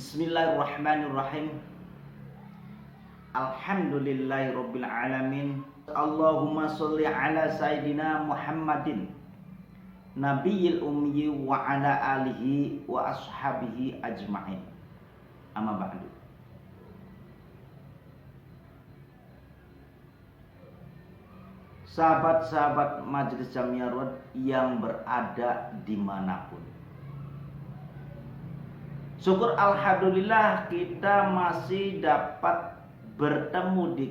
Bismillahirrahmanirrahim. Alhamdulillahirabbil alamin. Allahumma sholli ala sayidina Muhammadin nabiyil ummi wa ala alihi wa ashabihi ajma'in. Amma ba'du. Sahabat-sahabat Majelis Jamiyah yang berada dimanapun, syukur alhamdulillah kita masih dapat bertemu di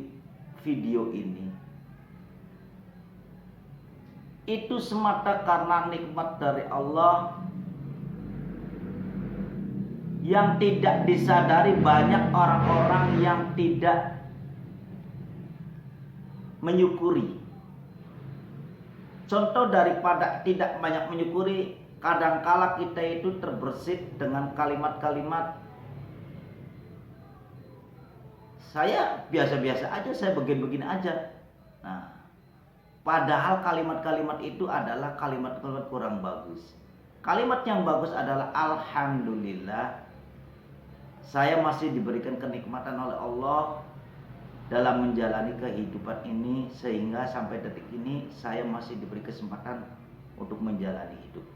video ini. Itu semata karena nikmat dari Allah yang tidak disadari banyak orang-orang yang tidak menyukuri. Contoh daripada tidak banyak menyukuri, kadangkala kita itu terbersit dengan kalimat-kalimat, saya biasa-biasa aja, saya begini-begini aja. Nah, padahal kalimat-kalimat itu adalah kalimat-kalimat kurang bagus. Kalimat yang bagus adalah alhamdulillah, saya masih diberikan kenikmatan oleh Allah dalam menjalani kehidupan ini, sehingga sampai detik ini saya masih diberi kesempatan untuk menjalani hidup.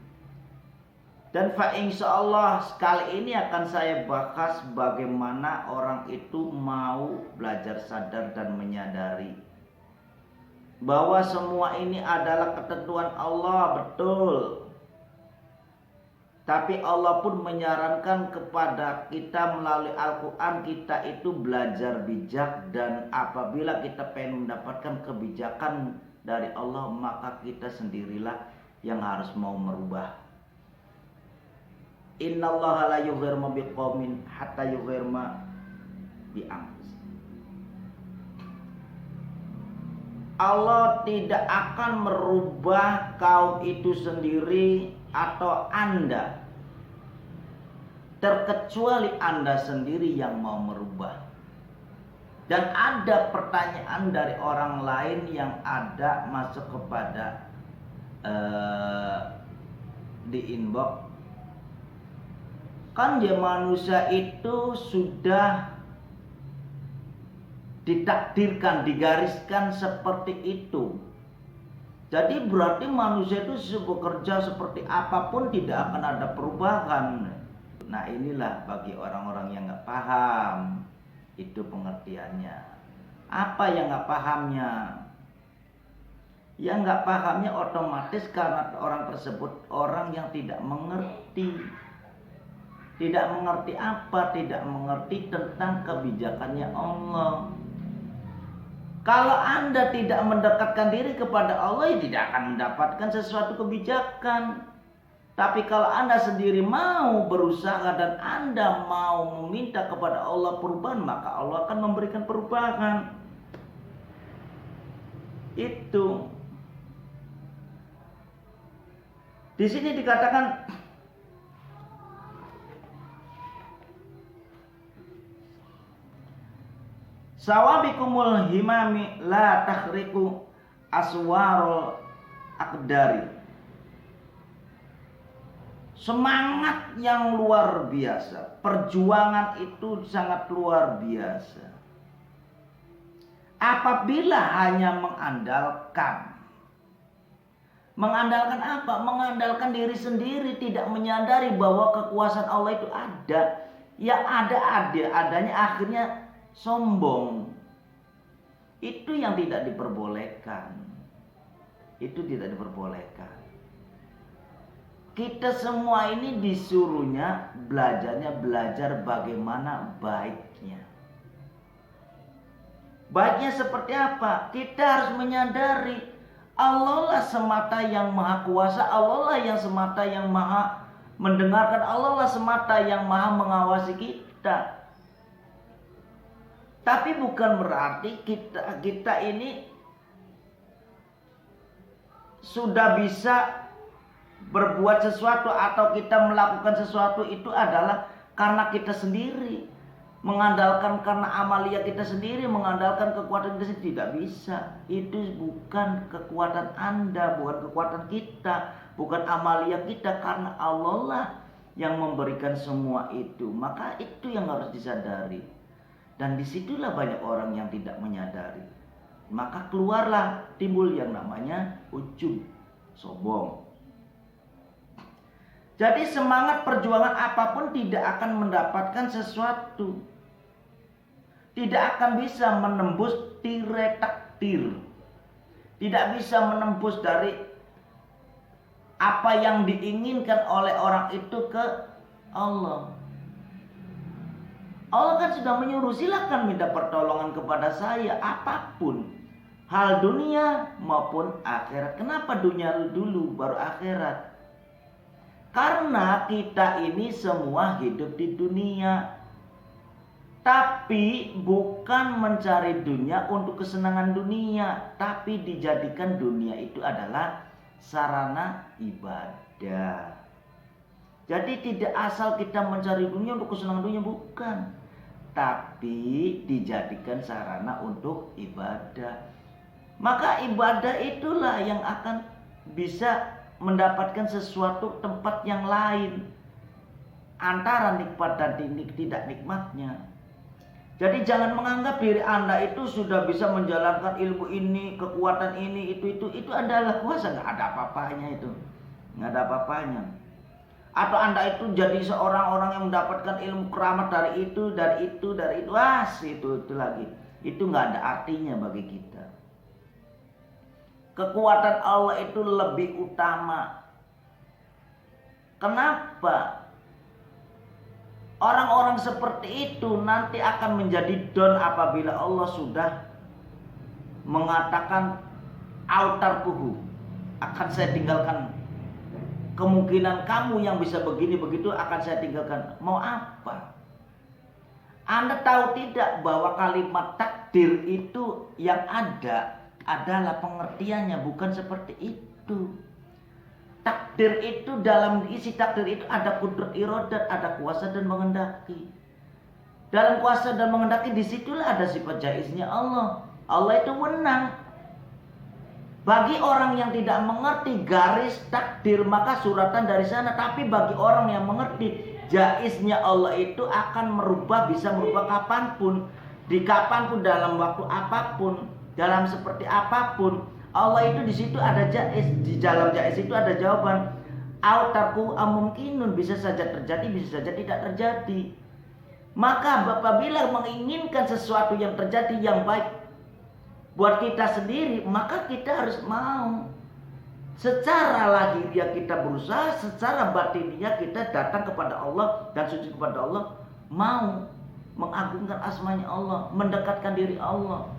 Dan insyaallah sekali ini akan saya bahas bagaimana orang itu mau belajar sadar dan menyadari bahwa semua ini adalah ketentuan Allah, betul. Tapi Allah pun menyarankan kepada kita melalui Al-Quran, kita itu belajar bijak. Dan apabila kita pengen mendapatkan kebijakan dari Allah, maka kita sendirilah yang harus mau merubah. Innallaha la yughayyiru ma biqaumin hatta yughayyiru ma bi anfusihim. Allah tidak akan merubah kaum itu sendiri atau Anda, terkecuali Anda sendiri yang mau merubah. Dan ada pertanyaan dari orang lain yang ada masuk kepada di inbox, kan dia manusia itu sudah ditakdirkan, digariskan seperti itu. Jadi berarti manusia itu bekerja seperti apapun tidak akan ada perubahan. Nah, inilah bagi orang-orang yang nggak paham itu pengertiannya. Apa yang nggak pahamnya? Yang nggak pahamnya otomatis karena orang tersebut orang yang tidak mengerti. Tidak mengerti apa? Tidak mengerti tentang kebijakannya Allah. Kalau Anda tidak mendekatkan diri kepada Allah, ya tidak akan mendapatkan sesuatu kebijakan. Tapi kalau Anda sendiri mau berusaha dan Anda mau meminta kepada Allah perubahan, maka Allah akan memberikan perubahan. Itu. Di sini dikatakan sawabikumul himami la takhriku aswarul aqdari. Semangat yang luar biasa, perjuangan itu sangat luar biasa. Apabila hanya mengandalkan apa? Mengandalkan diri sendiri, tidak menyadari bahwa kekuasaan Allah itu ada. Yang adanya akhirnya sombong. Itu yang tidak diperbolehkan. Itu tidak diperbolehkan. Kita semua ini disuruhnya belajar bagaimana baiknya. Baiknya seperti apa? Kita harus menyadari Allah lah semata yang maha kuasa, Allah lah yang semata yang maha mendengarkan, Allah lah semata yang maha mengawasi kita. Tapi bukan berarti kita ini sudah bisa berbuat sesuatu atau kita melakukan sesuatu itu adalah karena kita sendiri, mengandalkan karena amalia kita sendiri, mengandalkan kekuatan kita sendiri. Tidak bisa. Itu bukan kekuatan Anda, bukan kekuatan kita, bukan amalia kita, karena Allah lah yang memberikan semua itu. Maka itu yang harus disadari. Dan disitulah banyak orang yang tidak menyadari. Maka keluarlah timbul yang namanya ujub, sombong. Jadi semangat perjuangan apapun tidak akan mendapatkan sesuatu. Tidak akan bisa menembus tirai takdir. Tidak bisa menembus dari apa yang diinginkan oleh orang itu ke Allah. Allah kan sudah menyuruh, silakan minta pertolongan kepada saya apapun. Hal dunia maupun akhirat. Kenapa dunia dulu baru akhirat? Karena kita ini semua hidup di dunia. Tapi bukan mencari dunia untuk kesenangan dunia. Tapi dijadikan dunia itu adalah sarana ibadah. Jadi tidak asal kita mencari dunia untuk kesenangan dunia, bukan. Tapi dijadikan sarana untuk ibadah. Maka ibadah itulah yang akan bisa mendapatkan sesuatu tempat yang lain antara nikmat dan tidak nikmatnya. Jadi jangan menganggap diri Anda itu sudah bisa menjalankan ilmu ini, kekuatan ini, itu adalah kuasa. Nggak ada apa-apanya itu. Nggak ada apa-apanya. Atau Anda itu jadi seorang orang yang mendapatkan ilmu keramat dari itu. Itu lagi. Itu nggak ada artinya bagi kita. Kekuatan Allah itu lebih utama. Kenapa? Orang-orang seperti itu nanti akan menjadi down apabila Allah sudah mengatakan autarkuhu, akan saya tinggalkan. Kemungkinan kamu yang bisa begini begitu akan saya tinggalkan. Mau apa? Anda tahu tidak bahwa kalimat takdir itu yang ada adalah pengertiannya bukan seperti itu. Takdir itu, dalam isi takdir itu ada kudrat iradat, ada kuasa dan menghendaki. Dalam kuasa dan menghendaki disitulah ada sifat jaiznya Allah. Allah itu menang. Bagi orang yang tidak mengerti garis takdir maka suratan dari sana. Tapi bagi orang yang mengerti jaiznya Allah itu akan bisa merubah kapanpun, di kapanpun, dalam waktu apapun, dalam seperti apapun. Allah itu di situ ada jaiz, di dalam jaiz itu ada jawaban. Autarku amumkinun, bisa saja terjadi, bisa saja tidak terjadi. Maka apabila menginginkan sesuatu yang terjadi yang baik buat kita sendiri, maka kita harus mau. Secara lahiriah kita berusaha, secara batiniah kita datang kepada Allah dan sujud kepada Allah, mau mengagungkan asmanya Allah, mendekatkan diri Allah,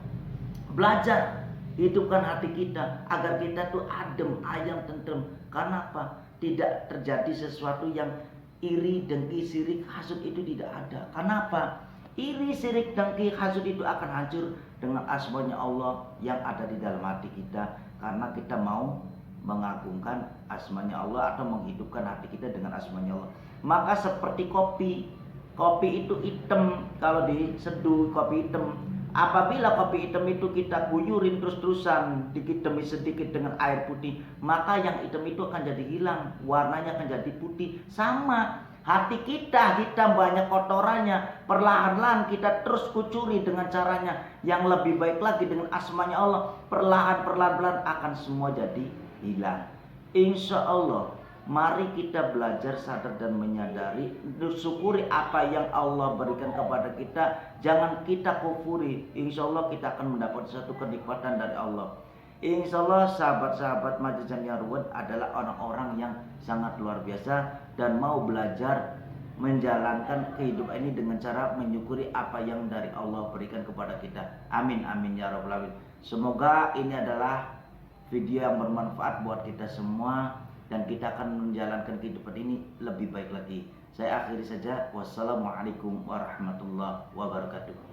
belajar hidupkan hati kita agar kita tuh adem, ayam, tentrem. Karena apa? Tidak terjadi sesuatu yang iri, dengki, sirik, hasud itu tidak ada. Kenapa? Iri, sirik, dengki, hasud itu akan hancur dengan asmanya Allah yang ada di dalam hati kita. Karena kita mau mengagungkan asmanya Allah atau menghidupkan hati kita dengan asmanya Allah. Maka seperti kopi itu hitam kalau diseduh, kopi hitam. Apabila kopi hitam itu kita guyurin terus-terusan dikit demi sedikit dengan air putih, maka yang hitam itu akan jadi hilang, warnanya akan jadi putih. Sama hati kita hitam, banyak kotorannya, perlahan-lahan kita terus kucuri dengan caranya yang lebih baik lagi dengan asmanya Allah, perlahan-lahan akan semua jadi hilang. Insya Allah. Mari kita belajar sadar dan menyadari, syukuri apa yang Allah berikan kepada kita. Jangan kita kufuri. Insya Allah kita akan mendapat satu kenikmatan dari Allah. Insya Allah sahabat-sahabat Majelis Jamiah Ruwad adalah orang-orang yang sangat luar biasa dan mau belajar menjalankan kehidupan ini dengan cara menyukuri apa yang dari Allah berikan kepada kita. Amin amin ya rabbal alamin. Semoga ini adalah video yang bermanfaat buat kita semua dan kita akan menjalankan kehidupan ini lebih baik lagi. Saya akhiri saja. Wassalamualaikum warahmatullahi wabarakatuh.